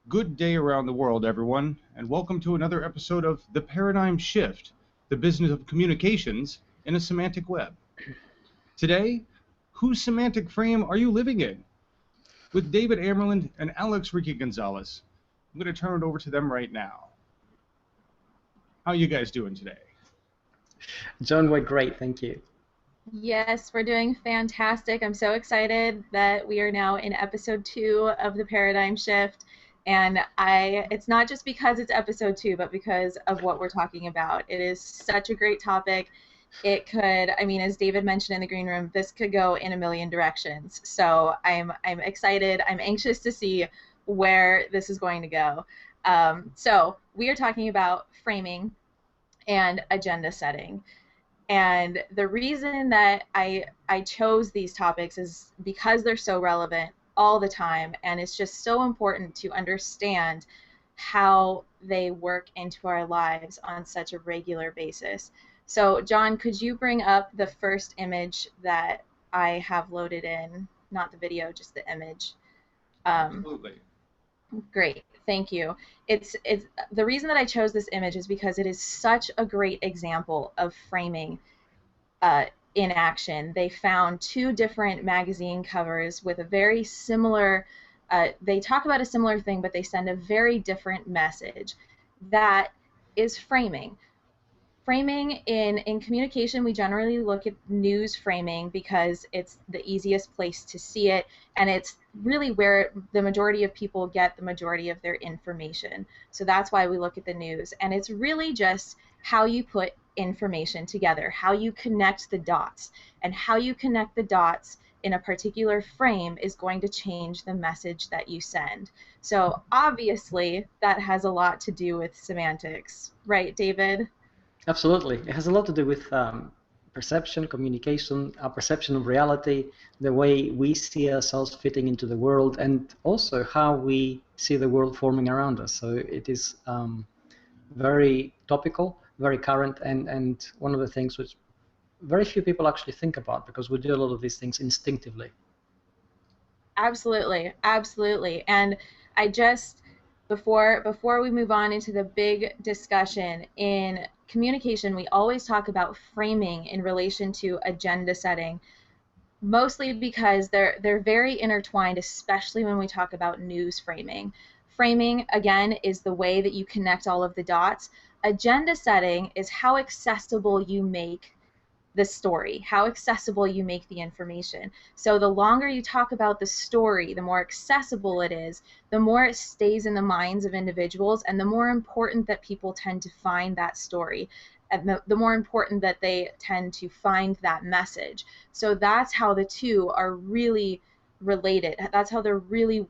Good day around the world, everyone, and welcome to another episode of The Paradigm Shift, the business of communications in a semantic web. Today, whose semantic frame are you living in? With David Amerland and Alex Ricky Gonzalez. I'm going to turn it over to them right now. How are you guys doing today? John, we're great, thank you. Yes, we're doing fantastic. I'm so excited that we are now in episode 2 of The Paradigm Shift. And it's not just because it's episode 2, but because of what we're talking about. It is such a great topic. It could, as David mentioned in the green room, this could go in a million directions. So I'm excited. I'm anxious to see where this is going to go. So we are talking about framing and agenda setting. And the reason that I chose these topics is because they're so relevant all the time, and it's just so important to understand how they work into our lives on such a regular basis. So, John, could you bring up the first image that I have loaded in? Not the video, just the image. Absolutely. Great, thank you. It's the reason that I chose this image is because it is such a great example of framing in action. They found 2 different magazine covers with a very similar, they talk about a similar thing, but they send a very different message. That is framing. Framing in communication, we generally look at news framing because it's the easiest place to see it, and it's really where the majority of people get the majority of their information. So that's why we look at the news, and it's really just how you put information together, how you connect the dots, and how you connect the dots in a particular frame is going to change the message that you send. So obviously that has a lot to do with semantics, right, David? Absolutely. It has a lot to do with perception, communication, our perception of reality, the way we see ourselves fitting into the world, and also how we see the world forming around us. So it is very topical, very current, and one of the things which very few people actually think about, because we do a lot of these things instinctively. Absolutely, absolutely. And I just, before we move on into the big discussion, in communication, we always talk about framing in relation to agenda setting, mostly because they're very intertwined, especially when we talk about news framing. Framing, again, is the way that you connect all of the dots. Agenda setting is how accessible you make the story, how accessible you make the information. So the longer you talk about the story, the more accessible it is, the more it stays in the minds of individuals, and the more important that people tend to find that story, and the more important that they tend to find that message. So that's how the two are really related. That's how they're really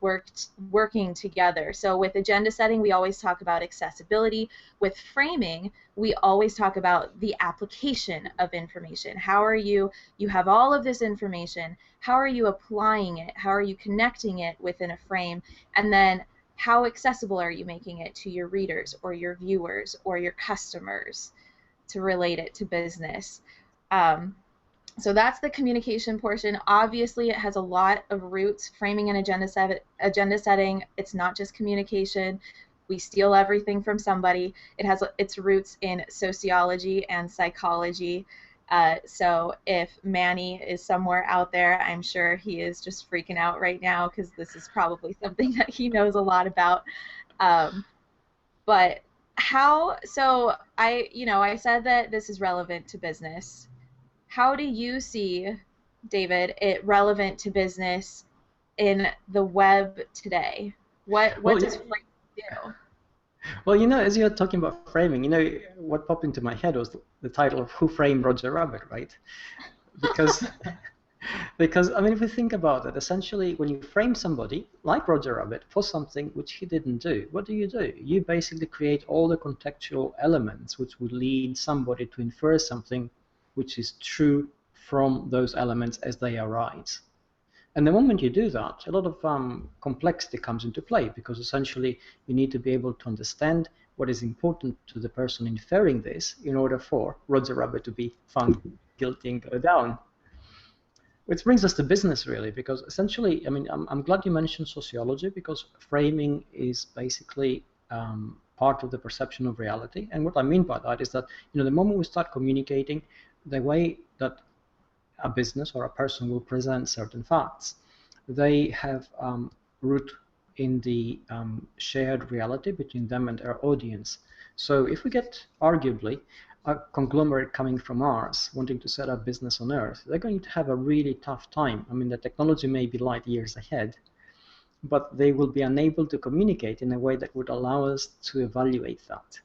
working together. So with agenda setting, we always talk about accessibility. With framing, we always talk about the application of information. How are you have all of this information, how are you applying it? How are you connecting it within a frame? And then how accessible are you making it to your readers or your viewers or your customers to relate it to business? So that's the communication portion. Obviously, it has a lot of roots. Framing and agenda setting, it's not just communication. We steal everything from somebody. It has its roots in sociology and psychology. So if Manny is somewhere out there, I'm sure he is just freaking out right now because this is probably something that he knows a lot about. But how, so I said that this is relevant to business. How do you see, David, it relevant to business in the web today? What does framing do? Well, as you're talking about framing, what popped into my head was the title of Who Framed Roger Rabbit, right? Because if we think about it, essentially when you frame somebody like Roger Rabbit for something which he didn't do, what do? You basically create all the contextual elements which would lead somebody to infer something which is true from those elements as they arise. And the moment you do that, a lot of complexity comes into play, because essentially you need to be able to understand what is important to the person inferring this in order for Roger Rabbit to be found guilty and go down. Which brings us to business, really, because essentially, I mean, I'm glad you mentioned sociology, because framing is basically part of the perception of reality. And what I mean by that is that, the moment we start communicating, the way that a business or a person will present certain facts, they have root in the shared reality between them and their audience. So if we get, arguably, a conglomerate coming from Mars wanting to set up business on Earth, they're going to have a really tough time. I mean, the technology may be light years ahead, but they will be unable to communicate in a way that would allow us to evaluate that.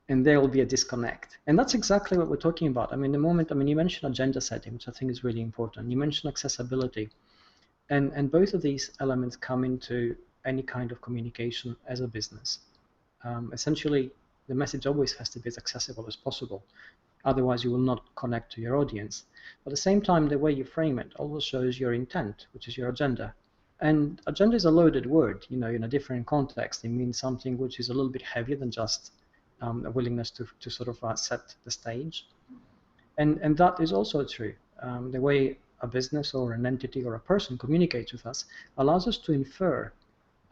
And there will be a disconnect. And that's exactly what we're talking about. I mean, you mentioned agenda setting, which I think is really important. You mentioned accessibility. And both of these elements come into any kind of communication as a business. Essentially, the message always has to be as accessible as possible. Otherwise, you will not connect to your audience. But at the same time, the way you frame it always shows your intent, which is your agenda. And agenda is a loaded word. In a different context, it means something which is a little bit heavier than just a willingness to sort of set the stage. And that is also true. The way a business or an entity or a person communicates with us allows us to infer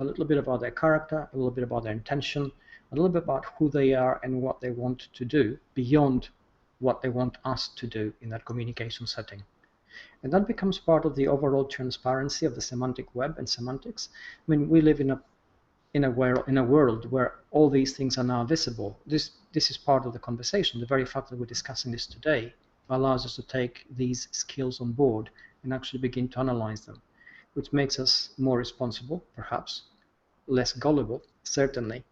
a little bit about their character, a little bit about their intention, a little bit about who they are and what they want to do beyond what they want us to do in that communication setting. And that becomes part of the overall transparency of the semantic web and semantics. I mean, we live in a world where all these things are now visible. This is part of the conversation. The very fact that we're discussing this today allows us to take these skills on board and actually begin to analyze them, which makes us more responsible, perhaps, less gullible, certainly,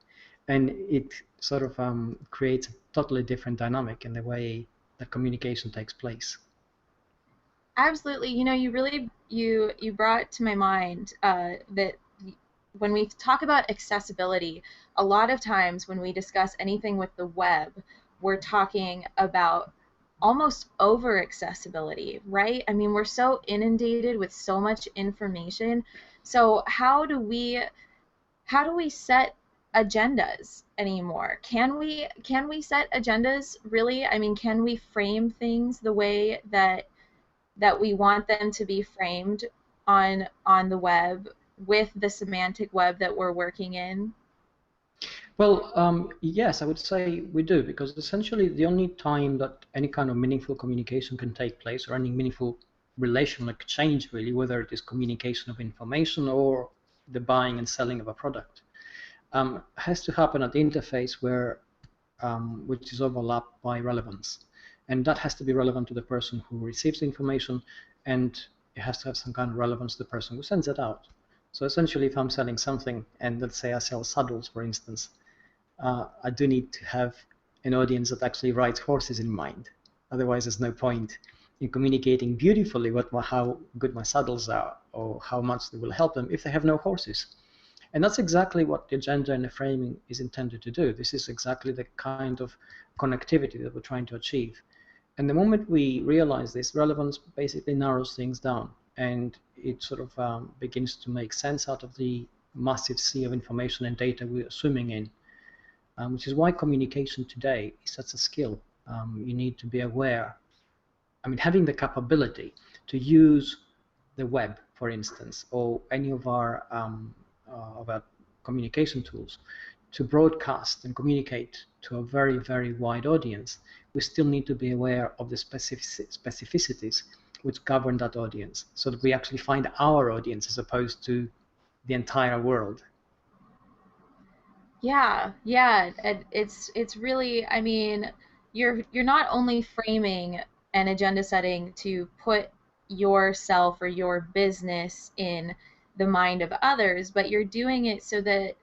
and it sort of creates a totally different dynamic in the way that communication takes place. Absolutely. You brought to my mind that when we talk about accessibility, a lot of times when we discuss anything with the web, we're talking about almost over accessibility, right? I mean, we're so inundated with so much information. So how do we set agendas anymore? Can we set agendas, really? I mean, can we frame things the way that we want them to be framed on the web with the semantic web that we're working in? Well, yes, I would say we do, because essentially the only time that any kind of meaningful communication can take place, or any meaningful relational exchange, really, whether it is communication of information or the buying and selling of a product, has to happen at the interface which is overlapped by relevance. And that has to be relevant to the person who receives the information, and it has to have some kind of relevance to the person who sends it out. So essentially, if I'm selling something, and let's say I sell saddles, for instance, I do need to have an audience that actually rides horses in mind. Otherwise, there's no point in communicating beautifully how good my saddles are or how much they will help them if they have no horses. And that's exactly what the agenda and the framing is intended to do. This is exactly the kind of connectivity that we're trying to achieve. And the moment we realize this, relevance basically narrows things down, and it sort of begins to make sense out of the massive sea of information and data we're swimming in, which is why communication today is such a skill. You need to be aware. I mean, having the capability to use the web, for instance, or any of our communication tools to broadcast and communicate to a very, very wide audience, we still need to be aware of the specificities which govern that audience, so that we actually find our audience as opposed to the entire world. Yeah, it's really, I mean, you're not only framing an agenda setting to put yourself or your business in the mind of others, but you're doing it so that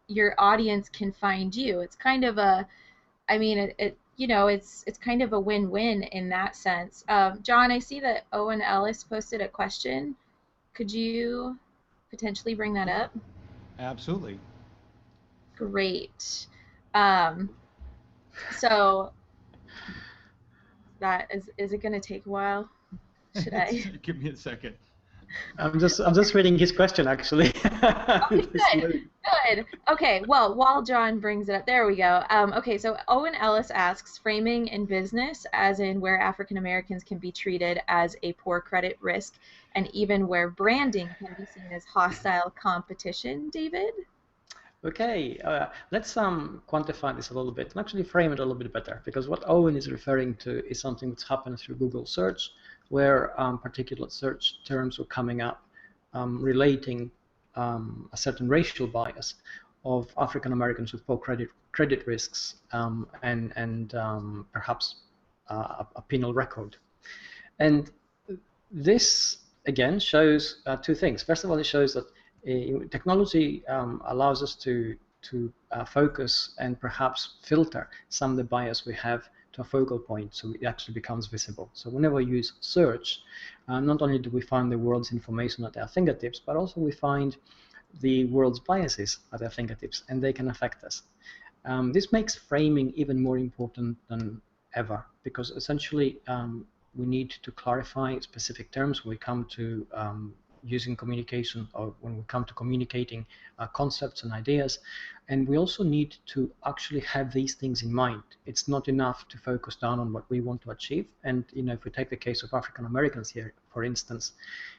your audience can find you. It's kind of a, I mean, it's kind of a win-win in that sense. John, I see that Owen Ellis posted a question. Could you potentially bring that up? Absolutely. Great. So that is it going to take a while? Should I? Give me a second. I'm just reading his question actually. Okay, good. Okay, well, while John brings it up, there we go. Okay, so Owen Ellis asks, framing in business, as in where African Americans can be treated as a poor credit risk, and even where branding can be seen as hostile competition, David? Okay, let's quantify this a little bit and actually frame it a little bit better, because what Owen is referring to is something that's happened through Google search, where particular search terms were coming up relating a certain racial bias of African Americans with poor credit risks and perhaps a penal record. And this again shows two things. First of all, it shows that technology allows us to focus and perhaps filter some of the bias we have to a focal point, so it actually becomes visible. So whenever we use search, not only do we find the world's information at our fingertips, but also we find the world's biases at our fingertips, and they can affect us. This makes framing even more important than ever, because essentially we need to clarify specific terms when we come to using communication, or when we come to communicating concepts and ideas. And we also need to actually have these things in mind. It's not enough to focus down on what we want to achieve. And if we take the case of African Americans here, for instance,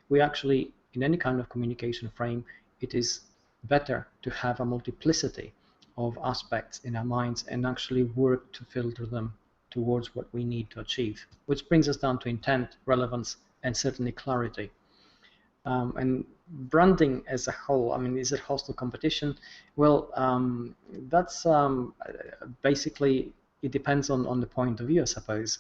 we actually, in any kind of communication frame, it is better to have a multiplicity of aspects in our minds and actually work to filter them towards what we need to achieve, which brings us down to intent, relevance, and certainly clarity. And branding as a whole, I mean, is it hostile competition? Well, that's basically, it depends on the point of view, I suppose.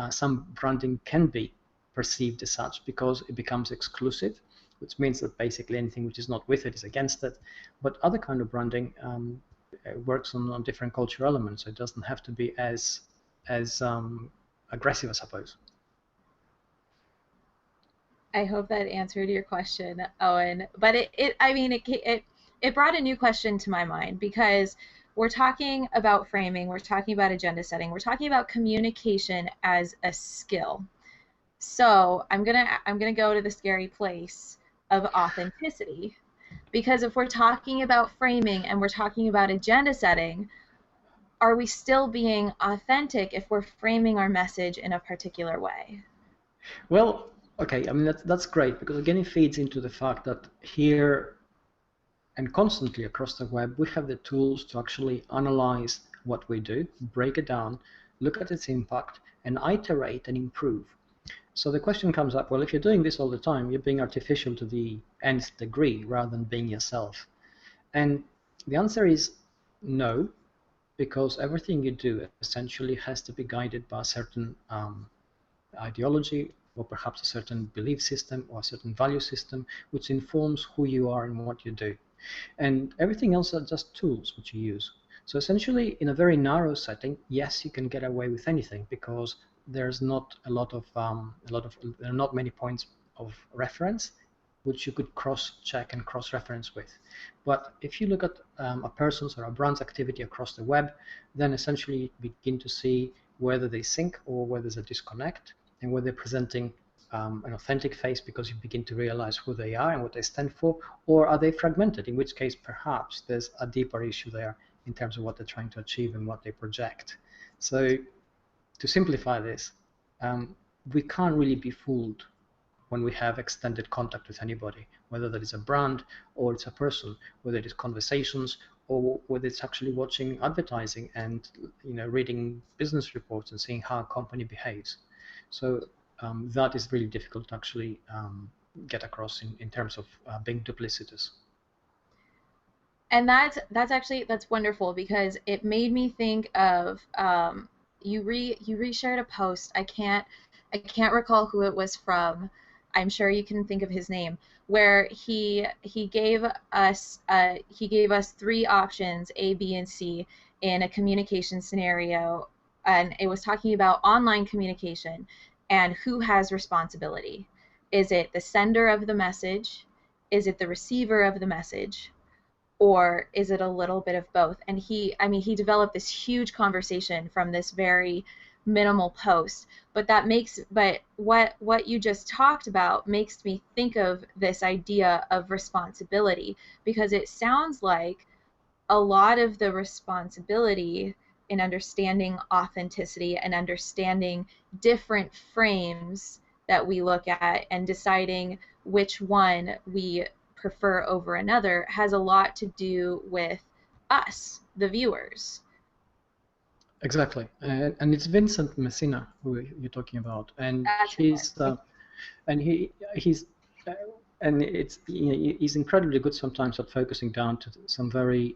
Some branding can be perceived as such because it becomes exclusive, which means that basically anything which is not with it is against it. But other kind of branding works on different cultural elements, so it doesn't have to be as aggressive, I suppose. I hope that answered your question, Owen. But it brought a new question to my mind, because we're talking about framing, we're talking about agenda setting, we're talking about communication as a skill. So I'm gonna go to the scary place of authenticity, because if we're talking about framing and we're talking about agenda setting, are we still being authentic if we're framing our message in a particular way? Well, okay, I mean, that's great, because again, it feeds into the fact that here and constantly across the web, we have the tools to actually analyze what we do, break it down, look at its impact, and iterate and improve. So the question comes up, well, if you're doing this all the time, you're being artificial to the nth degree rather than being yourself. And the answer is no, because everything you do essentially has to be guided by a certain ideology, or perhaps a certain belief system or a certain value system, which informs who you are and what you do. And everything else are just tools which you use. So essentially, in a very narrow setting, yes, you can get away with anything, because there's not there are not many points of reference which you could cross-check and cross-reference with. But if you look at a person's or a brand's activity across the web, then essentially you begin to see whether they sync or whether there's a disconnect, and whether they're presenting an authentic face because you begin to realize who they are and what they stand for, or are they fragmented, in which case perhaps there's a deeper issue there in terms of what they're trying to achieve and what they project. So to simplify this, we can't really be fooled when we have extended contact with anybody, whether that is a brand or it's a person, whether it is conversations or whether it's actually watching advertising and reading business reports and seeing how a company behaves. So that is really difficult to actually get across in terms of being duplicitous. And that's wonderful, because it made me think of you reshared a post. I can't recall who it was from. I'm sure you can think of his name, where he gave us 3 options, A, B, and C, in a communication scenario, and it was talking about online communication and who has responsibility. Is it the sender of the message? Is it the receiver of the message? Or is it a little bit of both? And he developed this huge conversation from this very minimal post, But what you just talked about makes me think of this idea of responsibility, because it sounds like a lot of the responsibility in understanding authenticity and understanding different frames that we look at and deciding which one we prefer over another has a lot to do with us, the viewers. Exactly, and it's Vincent Messina who you're talking about, and he's and it's, you know, he's incredibly good sometimes at focusing down to some very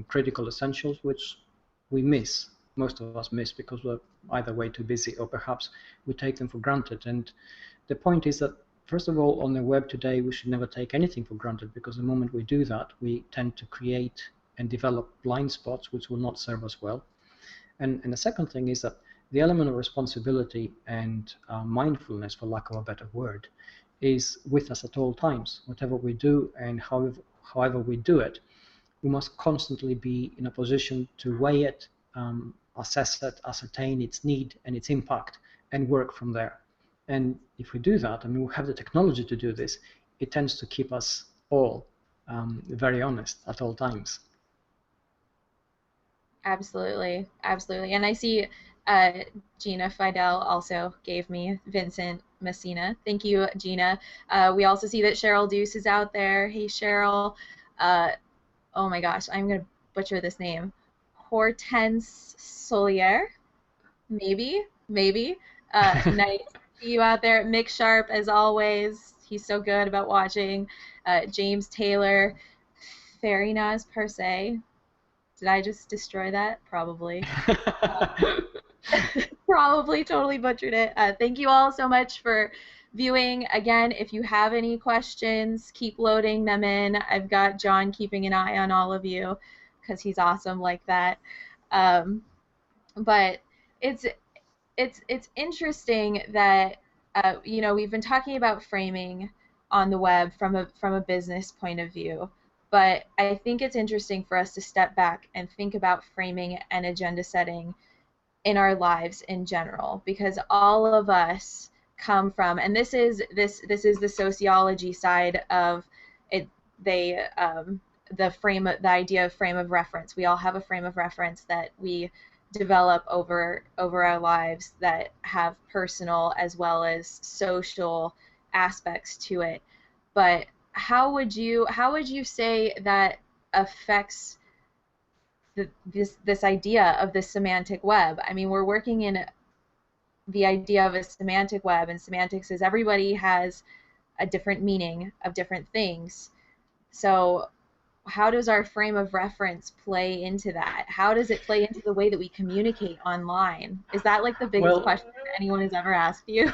critical essentials which we miss. Most of us miss because we're either way too busy or perhaps we take them for granted. And the point is that, first of all, on the web today, we should never take anything for granted, because the moment we do that, we tend to create and develop blind spots which will not serve us well. And the second thing is that the element of responsibility and mindfulness, for lack of a better word, is with us at all times. Whatever we do and however we do it, we must constantly be in a position to weigh it, assess it, ascertain its need and its impact, and work from there. And if we do that, I mean, we have the technology to do this, it tends to keep us all very honest at all times. Absolutely, absolutely. And I see Gina Fidel also gave me Vincent Messina. Thank you, Gina. We also see that Cheryl Deuce is out there. Hey, Cheryl. Oh my gosh, I'm going to butcher this name. Hortense Solier. Maybe. Nice to see you out there. Mick Sharp, as always. He's so good about watching. James Taylor. Fairinaz per se. Did I just destroy that? Probably. Probably totally butchered it. Thank you all so much for viewing. Again, if you have any questions, keep loading them in. I've got John keeping an eye on all of you because he's awesome like that. But it's interesting that you know, we've been talking about framing on the web from a business point of view. But I think it's interesting for us to step back and think about framing and agenda setting in our lives in general, because all of us come from, and this is the sociology side of it. The idea of frame of reference. We all have a frame of reference that we develop over our lives that have personal as well as social aspects to it. But how would you say that affects this idea of the semantic web? I mean, we're working in the idea of a semantic web, and semantics is everybody has a different meaning of different things. So how does our frame of reference play into that? How does it play into the way that we communicate online? Is that like the biggest question that anyone has ever asked you?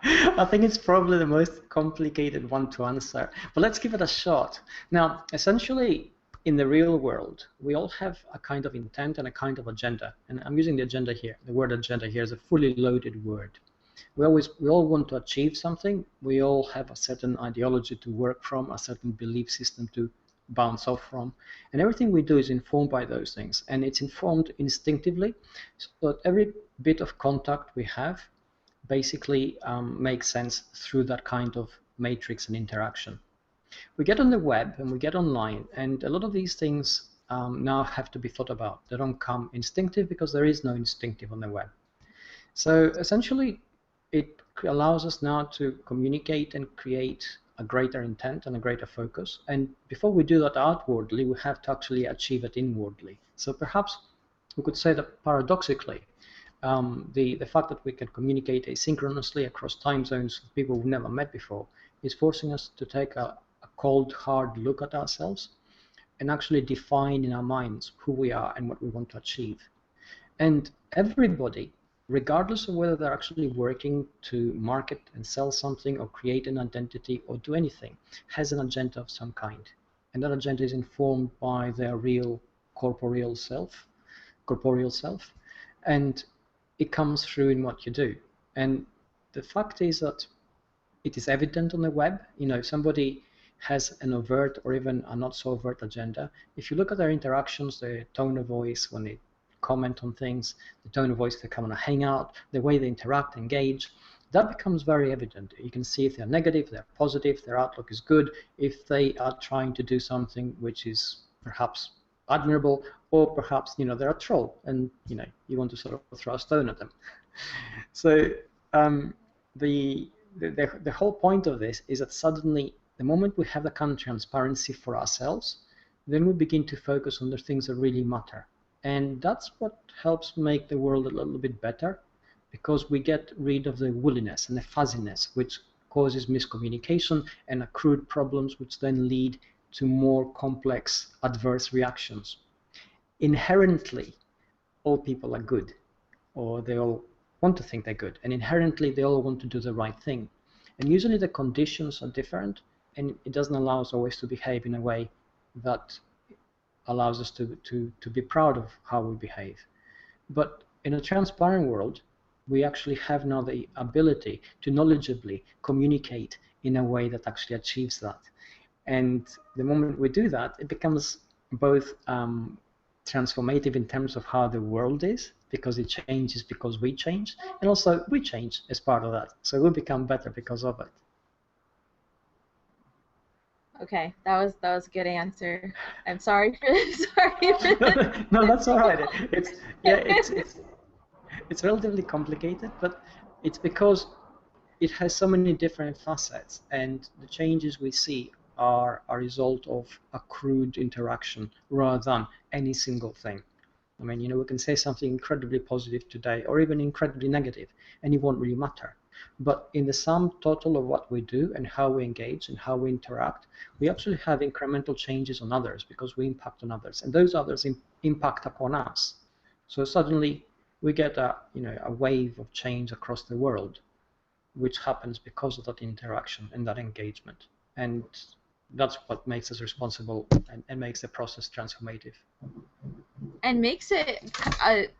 I think it's probably the most complicated one to answer, but let's give it a shot. Now, essentially, in the real world, we all have a kind of intent and a kind of agenda. And I'm using the agenda here. The word agenda here is a fully loaded word. We all want to achieve something. We all have a certain ideology to work from, a certain belief system to bounce off from. And everything we do is informed by those things. And it's informed instinctively, so that every bit of contact we have basically makes sense through that kind of matrix and interaction. We get on the web and we get online, and a lot of these things now have to be thought about. They don't come instinctive because there is no instinctive on the web. So essentially, it allows us now to communicate and create a greater intent and a greater focus. And before we do that outwardly, we have to actually achieve it inwardly. So perhaps we could say that paradoxically, the fact that we can communicate asynchronously across time zones with people we've never met before is forcing us to take a cold, hard look at ourselves and actually define in our minds who we are and what we want to achieve. And everybody, regardless of whether they're actually working to market and sell something or create an identity or do anything, has an agenda of some kind. And that agenda is informed by their real corporeal self. And it comes through in what you do. And the fact is that it is evident on the web. You know, somebody has an overt or even a not so overt agenda. If you look at their interactions, their tone of voice when they comment on things, the tone of voice they come on a hangout, the way they interact, engage. That becomes very evident. You can see if they're negative, they're positive, their outlook is good, if they are trying to do something which is perhaps admirable, or perhaps they're a troll and you want to sort of throw a stone at them. So the whole point of this is that suddenly, the moment we have the kind of transparency for ourselves, then we begin to focus on the things that really matter. And that's what helps make the world a little bit better, because we get rid of the wooliness and the fuzziness, which causes miscommunication and accrued problems, which then lead to more complex adverse reactions. Inherently, all people are good, or they all want to think they're good, and inherently they all want to do the right thing. And usually the conditions are different, and it doesn't allow us always to behave in a way that allows us to be proud of how we behave. But in a transparent world, we actually have now the ability to knowledgeably communicate in a way that actually achieves that. And the moment we do that, it becomes both transformative in terms of how the world is, because it changes because we change, and also we change as part of that. So we become better because of it. Okay, that was a good answer. I'm sorry for this. No, that's all right. It's relatively complicated, but it's because it has so many different facets, and the changes we see are a result of accrued interaction rather than any single thing. I mean, we can say something incredibly positive today, or even incredibly negative, and it won't really matter. But in the sum total of what we do and how we engage and how we interact, we actually have incremental changes on others because we impact on others, and those others impact upon us. So suddenly we get a wave of change across the world, which happens because of that interaction and that engagement. And that's what makes us responsible and makes the process transformative. And makes it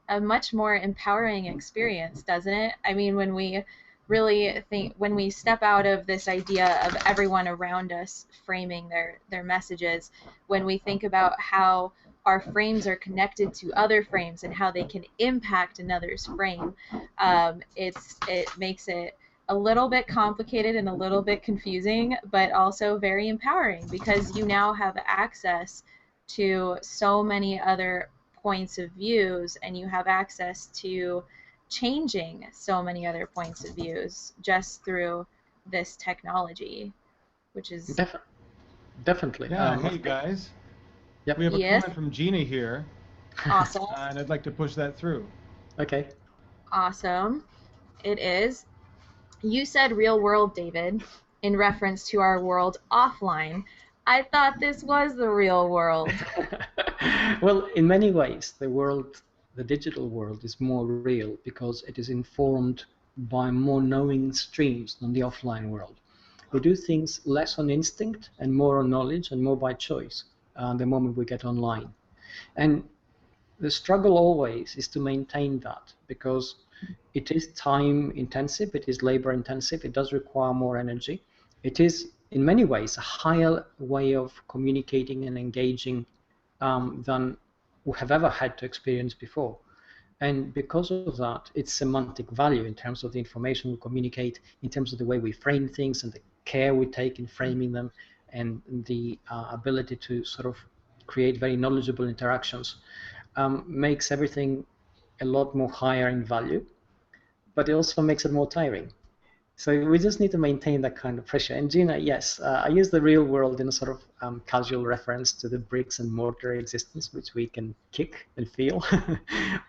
a much more empowering experience, doesn't it? I mean, when we really think, when we step out of this idea of everyone around us framing their messages, when we think about how our frames are connected to other frames and how they can impact another's frame, it makes it a little bit complicated and a little bit confusing, but also very empowering, because you now have access to so many other points of views, and you have access to changing so many other points of views just through this technology, which is definitely. Yeah, hey guys. Yep. We have a Yes. comment from Gina here, Awesome. and I'd like to push that through. Okay. Awesome. It is. You said real world, David, in reference to our world offline. I thought this was the real world. Well, in many ways, the digital world is more real because it is informed by more knowing streams than the offline world. We do things less on instinct and more on knowledge and more by choice the moment we get online. And the struggle always is to maintain that, because it is time intensive, it is labor intensive, it does require more energy. It is in many ways a higher way of communicating and engaging than we have ever had to experience before. And because of that, its semantic value in terms of the information we communicate, in terms of the way we frame things and the care we take in framing them, and the ability to sort of create very knowledgeable interactions, makes everything a lot more higher in value, but it also makes it more tiring. So we just need to maintain that kind of pressure. And Gina, yes, I use the real world in a sort of casual reference to the bricks and mortar existence, which we can kick and feel.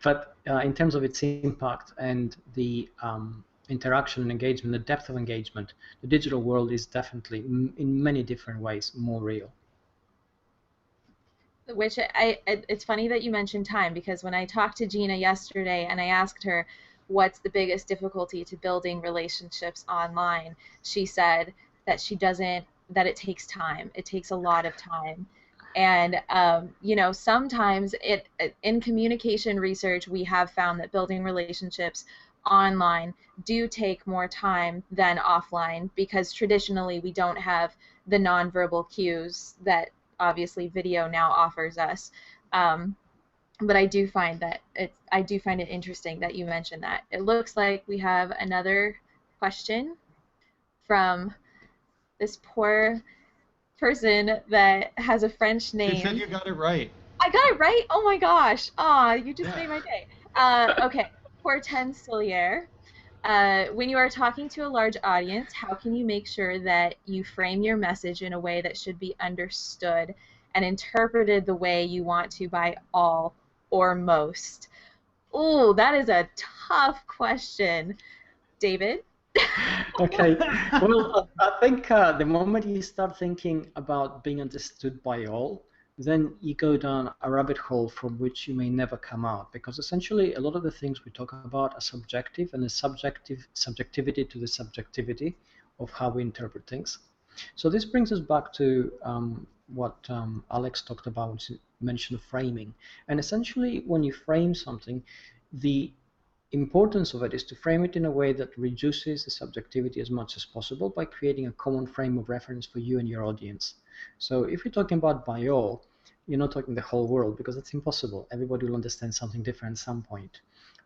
But in terms of its impact and the interaction and engagement, the depth of engagement, the digital world is definitely, in many different ways, more real. Which it's funny that you mentioned time, because when I talked to Gina yesterday and I asked her what's the biggest difficulty to building relationships online, she said that that it takes time. It takes a lot of time. And, sometimes in communication research, we have found that building relationships online do take more time than offline, because traditionally we don't have the nonverbal cues that obviously video now offers us. but I do find it interesting that you mentioned that. It looks like we have another question from this poor person that has a French name. She said you got it right. I got it right? Oh my gosh. Aw, you just made my day. Okay. Hortense Sillier. When you are talking to a large audience, how can you make sure that you frame your message in a way that should be understood and interpreted the way you want to by all or most? Ooh, that is a tough question. David? Okay. Well, I think the moment you start thinking about being understood by all, then you go down a rabbit hole from which you may never come out, because essentially a lot of the things we talk about are subjective, and the subjectivity to the subjectivity of how we interpret things. So this brings us back to what Alex talked about, which is mentioned framing. And essentially, when you frame something, the importance of it is to frame it in a way that reduces the subjectivity as much as possible by creating a common frame of reference for you and your audience. So if you're talking about by all, you're not talking the whole world, because that's impossible. Everybody will understand something different at some point.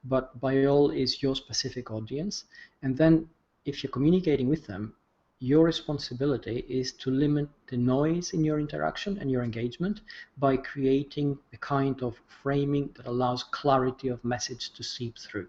But by all is your specific audience. And then if you're communicating with them, your responsibility is to limit the noise in your interaction and your engagement by creating a kind of framing that allows clarity of message to seep through.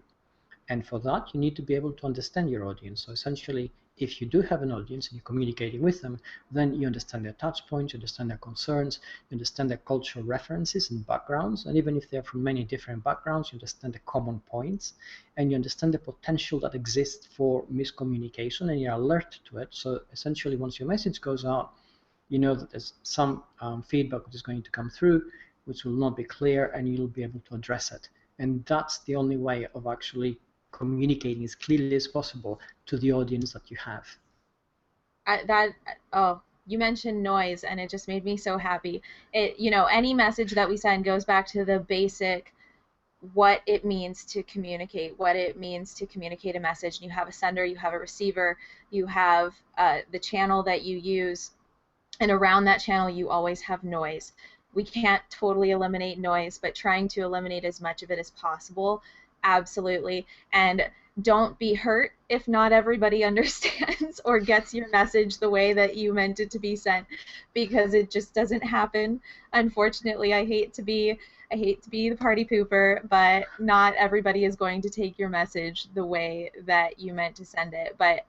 And for that, you need to be able to understand your audience. So essentially, if you do have an audience and you're communicating with them, then you understand their touch points, you understand their concerns, you understand their cultural references and backgrounds. And even if they're from many different backgrounds, you understand the common points, and you understand the potential that exists for miscommunication, and you're alert to it. So essentially, once your message goes out, you know that there's some feedback that is going to come through, which will not be clear, and you'll be able to address it. And that's the only way of actually communicating as clearly as possible to the audience that you have. You mentioned noise, and it just made me so happy. Any message that we send goes back to the basic, what it means to communicate, a message. And you have a sender, you have a receiver, you have the channel that you use, and around that channel you always have noise. We can't totally eliminate noise, but trying to eliminate as much of it as possible, absolutely. And don't be hurt if not everybody understands or gets your message the way that you meant it to be sent, because it just doesn't happen. Unfortunately, I hate to be the party pooper, but not everybody is going to take your message the way that you meant to send it. But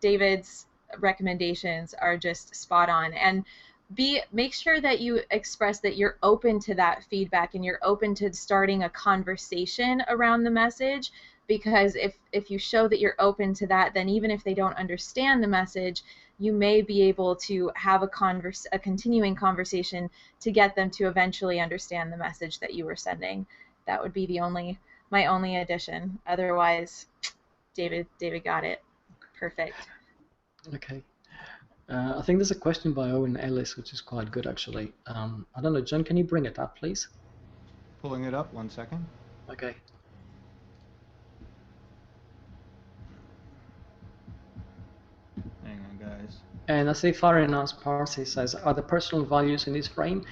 David's recommendations are just spot on. And make sure that you express that you're open to that feedback and you're open to starting a conversation around the message, because if you show that you're open to that, then even if they don't understand the message, you may be able to have a continuing conversation to get them to eventually understand the message that you were sending. That would be my only addition. Otherwise, David got it. Perfect. Okay. I think there's a question by Owen Ellis, which is quite good, actually. I don't know, John, can you bring it up, please? Pulling it up, 1 second. Okay. Hang on, guys. And I see Farinas Parsi says, are the personal values in this frame?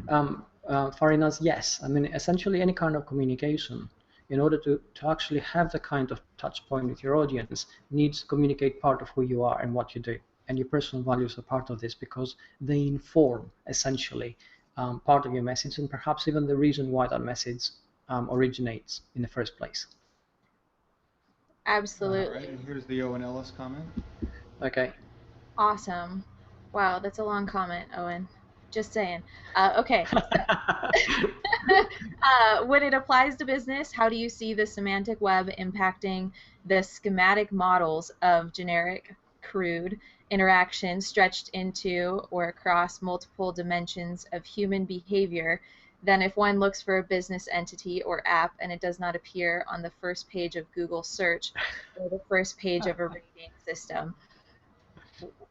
Farinas, yes. I mean, essentially any kind of communication, in order to actually have the kind of touch point with your audience, needs to communicate part of who you are and what you do. And your personal values are part of this, because they inform, essentially, part of your message, and perhaps even the reason why that message originates in the first place. Absolutely. All right, and here's the Owen Ellis comment. Okay. Awesome. Wow, that's a long comment, Owen. Just saying. Okay. When it applies to business, how do you see the semantic web impacting the schematic models of generic, crude interaction stretched into or across multiple dimensions of human behavior than if one looks for a business entity or app and it does not appear on the first page of Google search or the first page of a rating system?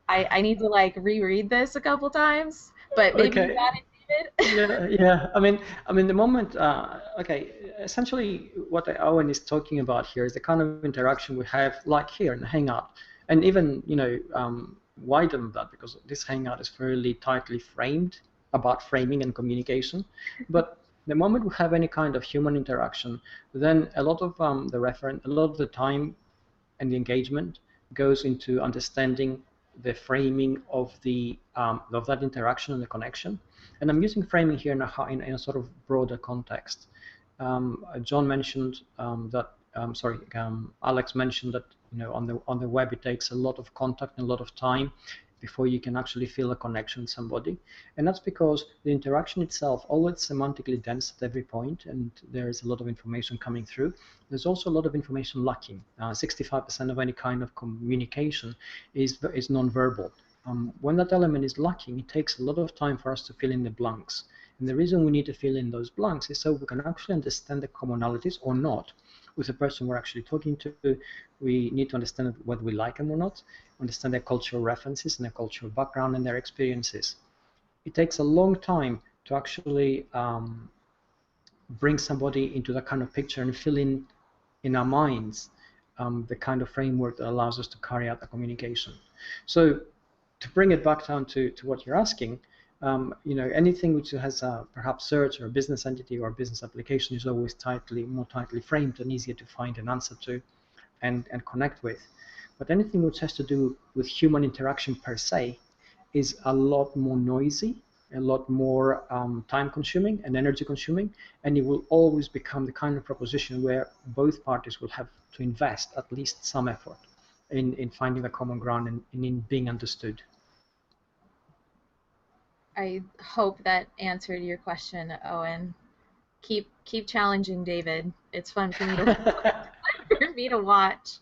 I need to reread this a couple times, but maybe you got it, David. Yeah. I mean, the moment. Okay. Essentially, what Owen is talking about here is the kind of interaction we have, like here in the Hangout, and even wider than that, because this Hangout is fairly tightly framed about framing and communication. But The moment we have any kind of human interaction, then a lot of a lot of the time and the engagement goes into understanding the framing of that interaction and the connection. And I'm using framing here in a sort of broader context. John mentioned Alex mentioned that on the web it takes a lot of contact and a lot of time before you can actually feel a connection with somebody, and that's because the interaction itself, although it's semantically dense at every point and there's a lot of information coming through, there's also a lot of information lacking. 65% of any kind of communication is non-verbal. When that element is lacking, it takes a lot of time for us to fill in the blanks. And the reason we need to fill in those blanks is so we can actually understand the commonalities or not with the person we're actually talking to. We need to understand whether we like them or not, understand their cultural references and their cultural background and their experiences. It takes a long time to actually bring somebody into that kind of picture and fill in our minds the kind of framework that allows us to carry out the communication. So to bring it back down to what you're asking, anything which has perhaps search or a business entity or a business application is always more tightly framed and easier to find an answer to and connect with. But anything which has to do with human interaction per se is a lot more noisy, a lot more time consuming and energy consuming, and it will always become the kind of proposition where both parties will have to invest at least some effort in finding the common ground and in being understood. I hope that answered your question, Owen. Keep challenging David. It's fun for me to watch.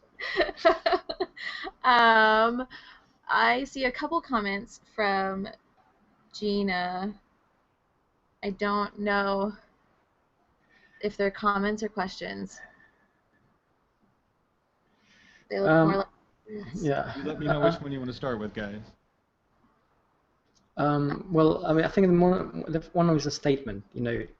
I see a couple comments from Gina. I don't know if they're comments or questions. They look more like this. Yeah. You let me know which one you want to start with, guys. Well, I mean, I think the one is a statement,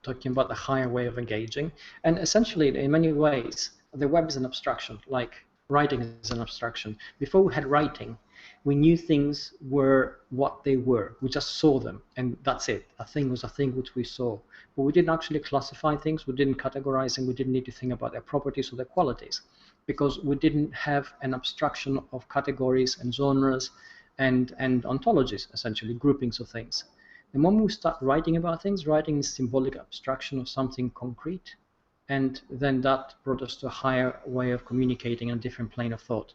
talking about the higher way of engaging. And essentially, in many ways, the web is an abstraction, like writing is an abstraction. Before we had writing, we knew things were what they were. We just saw them, and that's it. A thing was a thing which we saw. But we didn't actually classify things, we didn't categorize, and we didn't need to think about their properties or their qualities, because we didn't have an abstraction of categories and genres and ontologies, essentially groupings of things. The moment we start writing about things, writing is symbolic abstraction of something concrete, and then that brought us to a higher way of communicating on a different plane of thought.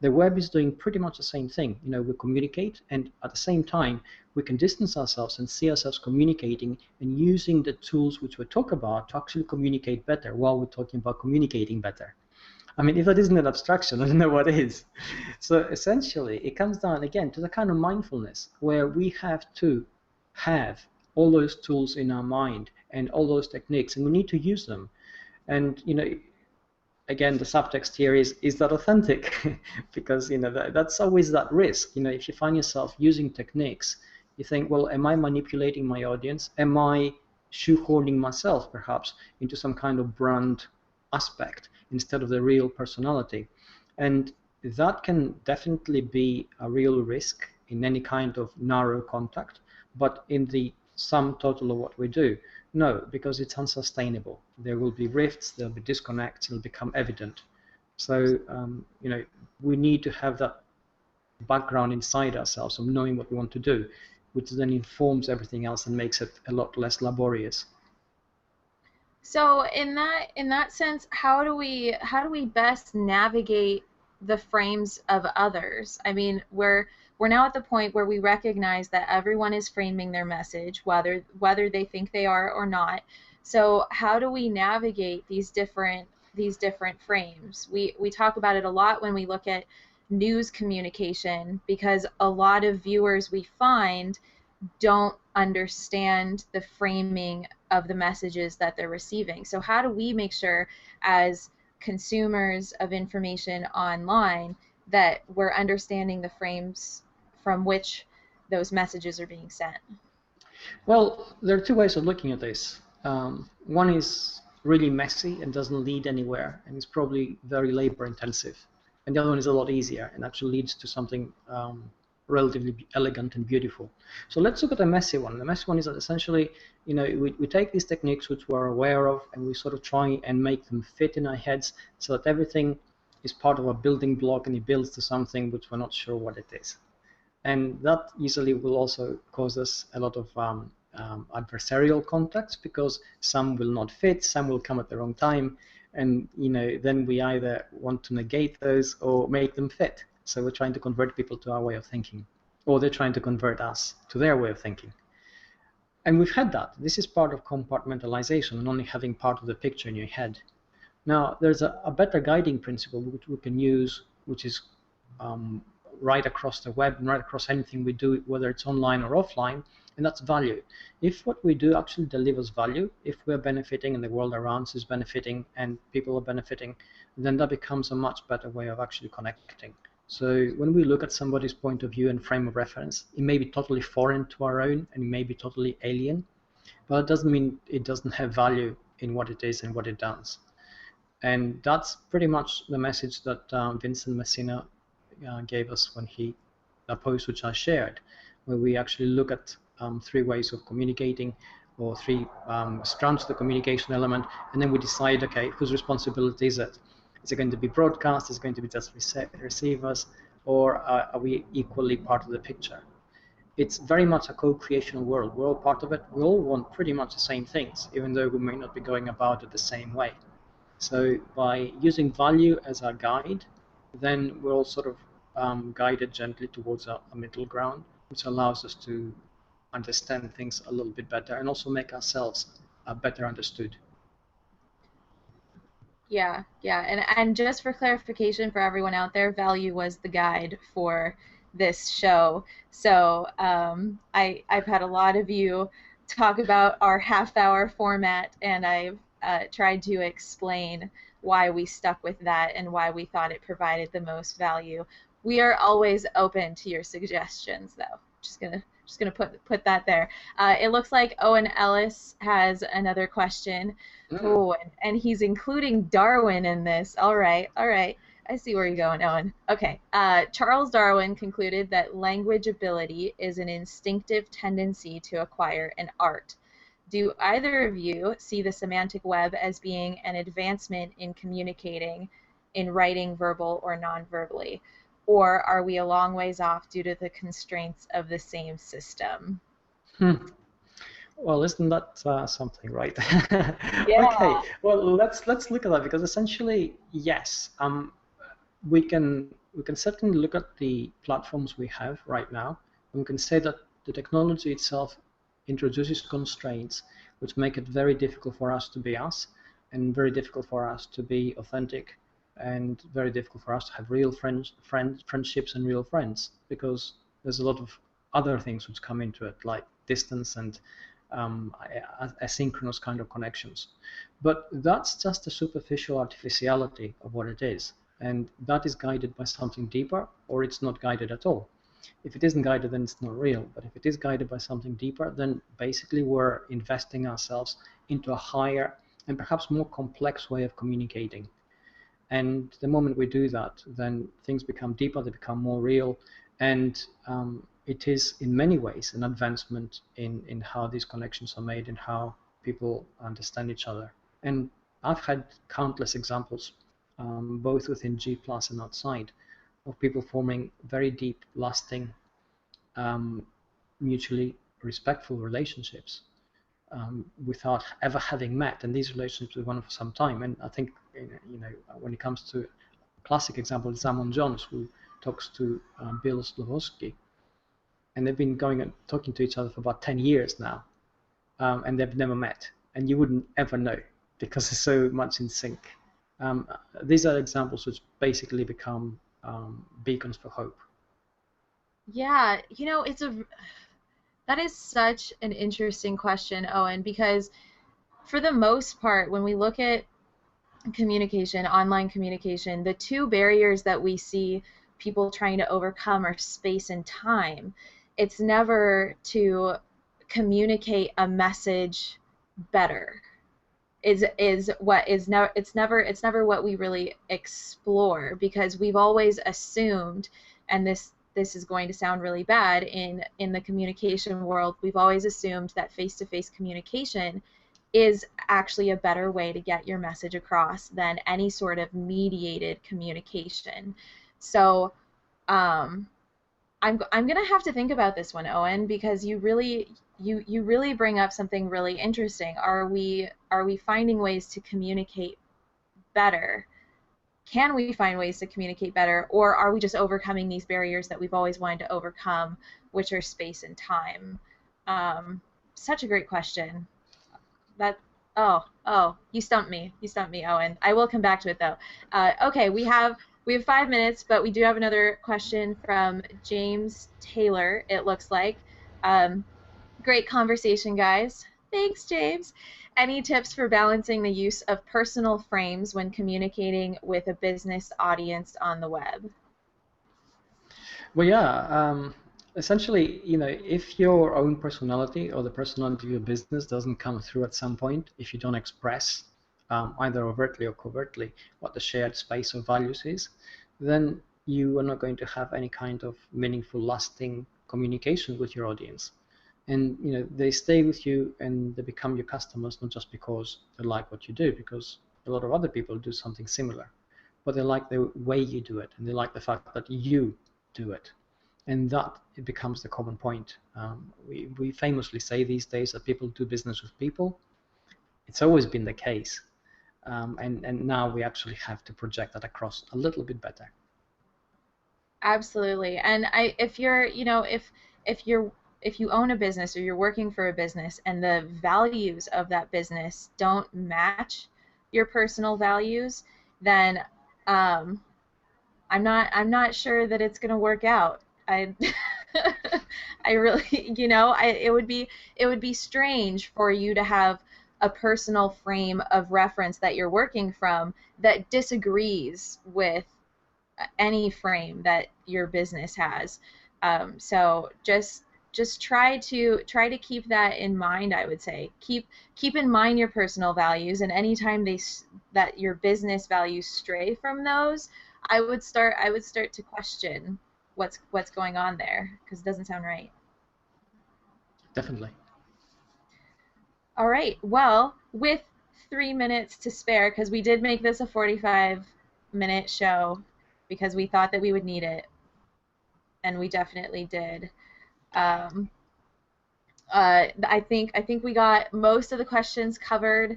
The web is doing pretty much the same thing. We communicate, and at the same time, we can distance ourselves and see ourselves communicating and using the tools which we talk about to actually communicate better while we're talking about communicating better. I mean, if that isn't an abstraction, I don't know what is. So essentially, it comes down again to the kind of mindfulness where we have to have all those tools in our mind and all those techniques, and we need to use them. And again, the subtext here is that authentic? Because that's always that risk. If you find yourself using techniques, you think, well, am I manipulating my audience? Am I shoehorning myself perhaps into some kind of brand aspect instead of the real personality? And that can definitely be a real risk in any kind of narrow contact, but in the sum total of what we do, no, because it's unsustainable. There will be rifts, there'll be disconnects, it'll become evident. So we need to have that background inside ourselves of knowing what we want to do, which then informs everything else and makes it a lot less laborious. So in that sense, how do we best navigate the frames of others? I mean, we're now at the point where we recognize that everyone is framing their message, whether they think they are or not. So how do we navigate these different frames? We talk about it a lot when we look at news communication, because a lot of viewers we find don't understand the framing of the messages that they're receiving. So how do we make sure as consumers of information online that we're understanding the frames from which those messages are being sent? Well, there are two ways of looking at this. One is really messy and doesn't lead anywhere, and it's probably very labor intensive. And the other one is a lot easier and actually leads to something relatively elegant and beautiful. So let's look at the messy one. The messy one is that essentially, we take these techniques which we're aware of, and we sort of try and make them fit in our heads so that everything is part of a building block, and it builds to something which we're not sure what it is. And that usually will also cause us a lot of adversarial contacts, because some will not fit, some will come at the wrong time, and then we either want to negate those or make them fit. So we're trying to convert people to our way of thinking, or they're trying to convert us to their way of thinking. And we've had that. This is part of compartmentalization and only having part of the picture in your head. Now, there's a better guiding principle which we can use, which is right across the web and right across anything we do, whether it's online or offline, and that's value. If what we do actually delivers value, if we're benefiting and the world around us is benefiting and people are benefiting, then that becomes a much better way of actually connecting. So when we look at somebody's point of view and frame of reference, it may be totally foreign to our own and it may be totally alien, but it doesn't mean it doesn't have value in what it is and what it does. And that's pretty much the message that Vincent Messina gave us when a post which I shared, where we actually look at 3 ways of communicating, or 3 strands of the communication element, and then we decide, okay, whose responsibility is it? Is it going to be broadcast? Is it going to be just receivers? Or are we equally part of the picture? It's very much a co-creational world. We're all part of it. We all want pretty much the same things, even though we may not be going about it the same way. So by using value as our guide, then we're all sort of guided gently towards a middle ground, which allows us to understand things a little bit better and also make ourselves better understood. Yeah. And just for clarification for everyone out there, value was the guide for this show. So I've had a lot of you talk about our half-hour format, and I've tried to explain why we stuck with that and why we thought it provided the most value. We are always open to your suggestions, though. Just gonna put that there. It looks like Owen Ellis has another question. Oh, and he's including Darwin in this. All right. I see where you're going, Owen. Okay. Charles Darwin concluded that language ability is an instinctive tendency to acquire an art. Do either of you see the semantic web as being an advancement in communicating, in writing verbal or non-verbally? Or are we a long ways off due to the constraints of the same system? Well, isn't that something, right? Yeah. Okay. Well, let's look at that, because essentially, yes, we can certainly look at the platforms we have right now, and we can say that the technology itself introduces constraints which make it very difficult for us to be us, and very difficult for us to be authentic, and very difficult for us to have real friendships and real friends, because there's a lot of other things which come into it, like distance and asynchronous kind of connections. But that's just the superficial artificiality of what it is, and that is guided by something deeper, or it's not guided at all. If it isn't guided, then it's not real. But if it is guided by something deeper, then basically we're investing ourselves into a higher and perhaps more complex way of communicating. And the moment we do that, then things become deeper, they become more real, and it is in many ways an advancement in how these connections are made and how people understand each other. And I've had countless examples, both within G+ and outside, of people forming very deep, lasting, mutually respectful relationships without ever having met. And these relationships have gone on for some time. And I think, when it comes to a classic example, Zamon Jones, who talks to Bill Slavoski, and they've been going and talking to each other for about 10 years now, and they've never met. And you wouldn't ever know, because they're so much in sync. These are examples which basically become beacons for hope. Yeah, that is such an interesting question, Owen, because for the most part, when we look at communication, online communication, the 2 barriers that we see people trying to overcome are space and time. It's never to communicate a message better. It's never what we really explore, because we've always assumed, and this this is going to sound really bad in the communication world. We've always assumed that face-to-face communication is actually a better way to get your message across than any sort of mediated communication. So I'm gonna have to think about this one, Owen, because you really bring up something really interesting. Are we finding ways to communicate better? Can we find ways to communicate better, or are we just overcoming these barriers that we've always wanted to overcome, which are space and time? Such a great question. You stumped me. You stumped me, Owen. I will come back to it though. Okay, we have 5 minutes, but we do have another question from James Taylor, it looks like. Great conversation, guys. Thanks, James. Any tips for balancing the use of personal frames when communicating with a business audience on the web? Well, yeah. Essentially, if your own personality or the personality of your business doesn't come through at some point, if you don't express either overtly or covertly what the shared space of values is, then you are not going to have any kind of meaningful, lasting communication with your audience. And they stay with you and they become your customers, not just because they like what you do, because a lot of other people do something similar, but they like the way you do it, and they like the fact that you do it. And that it becomes the common point. We famously say these days that people do business with people. It's always been the case, and now we actually have to project that across a little bit better. Absolutely. And if you own a business or you're working for a business and the values of that business don't match your personal values, then I'm not sure that it's going to work out. I really, it would be strange for you to have a personal frame of reference that you're working from that disagrees with any frame that your business has. So just try to keep that in mind. I would say keep in mind your personal values, and anytime that your business values stray from those, I would start to question what's going on there, because it doesn't sound right. Definitely. All right. Well, with 3 minutes to spare, because we did make this a 45-minute show because we thought that we would need it, and we definitely did. I think we got most of the questions covered.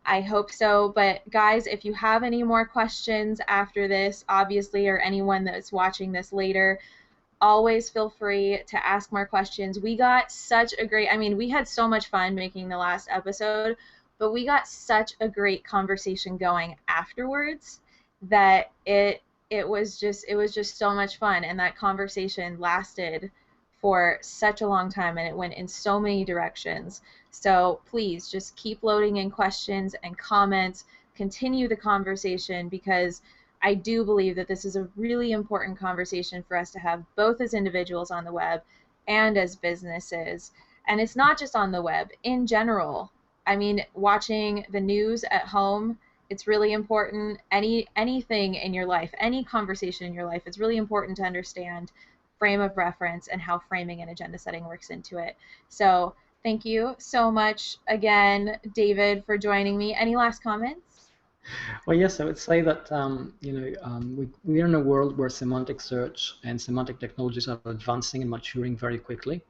I hope so. But guys, if you have any more questions after this, obviously, or anyone that's watching this later, always feel free to ask more questions. We got such a great, we had so much fun making the last episode, but we got such a great conversation going afterwards that it was just so much fun, and that conversation lasted for such a long time, and it went in so many directions. So please just keep loading in questions and comments, continue the conversation, because I do believe that this is a really important conversation for us to have, both as individuals on the web and as businesses. And it's not just on the web, in general. Watching the news at home, it's really important. Anything in your life, any conversation in your life, it's really important to understand frame of reference and how framing and agenda setting works into it. So thank you so much again, David, for joining me. Any last comments? Well, yes, I would say that we are in a world where semantic search and semantic technologies are advancing and maturing very quickly.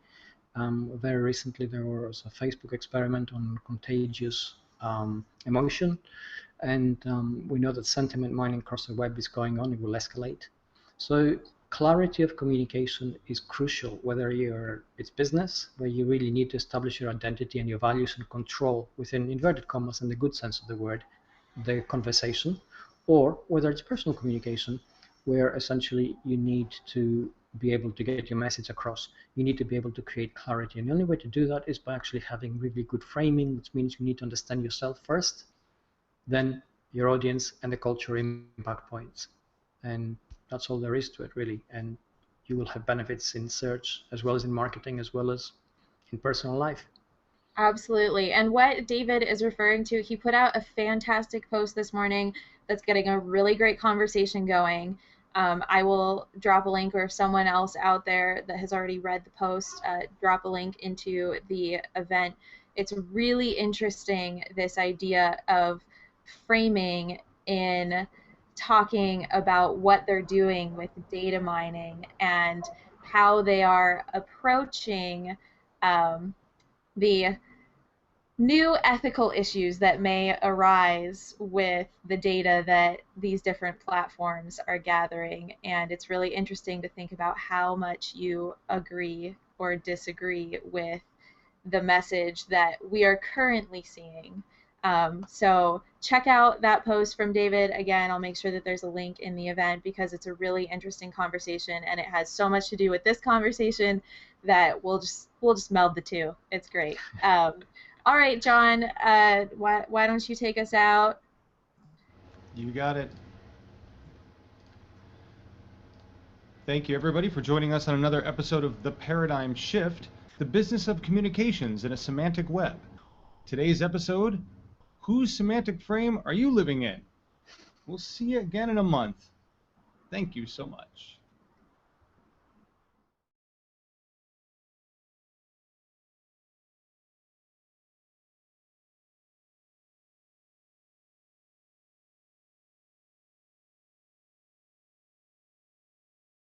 Very recently, there was a Facebook experiment on contagious emotion, and we know that sentiment mining across the web is going on. It will escalate. So clarity of communication is crucial, whether it's business, where you really need to establish your identity and your values and control, within inverted commas and the good sense of the word, the conversation, or whether it's personal communication, where essentially you need to be able to get your message across. You need to be able to create clarity, and the only way to do that is by actually having really good framing, which means you need to understand yourself first, then your audience and the culture impact points. And that's all there is to it, really. And you will have benefits in search, as well as in marketing, as well as in personal life. Absolutely. And what David is referring to, he put out a fantastic post this morning that's getting a really great conversation going. I will drop a link, or if someone else out there that has already read the post, drop a link into the event. It's really interesting, this idea of framing in talking about what they're doing with data mining and how they are approaching the new ethical issues that may arise with the data that these different platforms are gathering. And it's really interesting to think about how much you agree or disagree with the message that we are currently seeing. So check out that post from David. Again, I'll make sure that there's a link in the event, because it's a really interesting conversation, and it has so much to do with this conversation that we'll just meld the two. It's great. All right, John, why don't you take us out? You got it. Thank you, everybody, for joining us on another episode of The Paradigm Shift, the business of communications in a semantic web. Today's episode, whose semantic frame are you living in? We'll see you again in a month. Thank you so much.